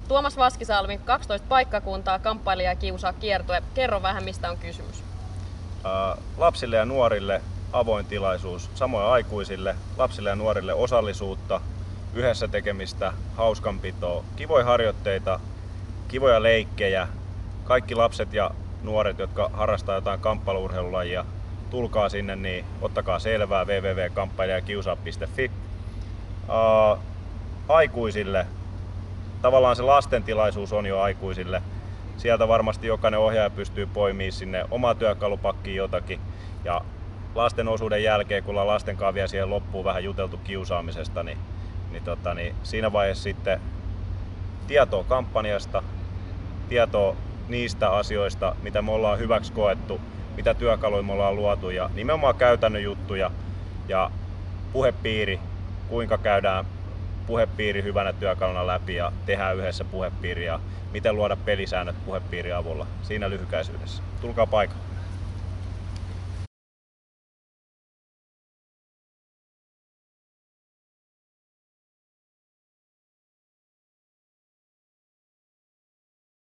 Tuomas Vaskisalmi, 12 paikkakuntaa, kamppailija ja kiusaa kiertue. Kerro vähän, mistä on kysymys. Lapsille ja nuorille avoin tilaisuus, samoin aikuisille, lapsille ja nuorille osallisuutta, yhdessä tekemistä, hauskanpitoa, kivoja harjoitteita, kivoja leikkejä. Kaikki lapset ja nuoret, jotka harrastaa jotain kamppailuurheilulajia, tulkaa sinne, niin ottakaa selvää www.kamppailijakiusaa.fi. Aikuisille, tavallaan se lasten tilaisuus on jo aikuisille. Sieltä varmasti jokainen ohjaaja pystyy poimimaan sinne omaa työkalupakkiin jotakin. Ja lasten osuuden jälkeen, kun ollaan lasten kanssa vielä siihen loppuun vähän juteltu kiusaamisesta, niin siinä vaiheessa sitten tietoa kampanjasta, tietoa niistä asioista, mitä me ollaan hyväksi koettu, mitä työkaluja me ollaan luotu ja nimenomaan käytännön juttuja ja puhepiiri, kuinka käydään puhepiiri hyvänä työkaluna läpi ja tehdään yhdessä puhepiiri ja miten luoda pelisäännöt puhepiirin avulla. Siinä lyhykäisyydessä. Tulkaa paikalle.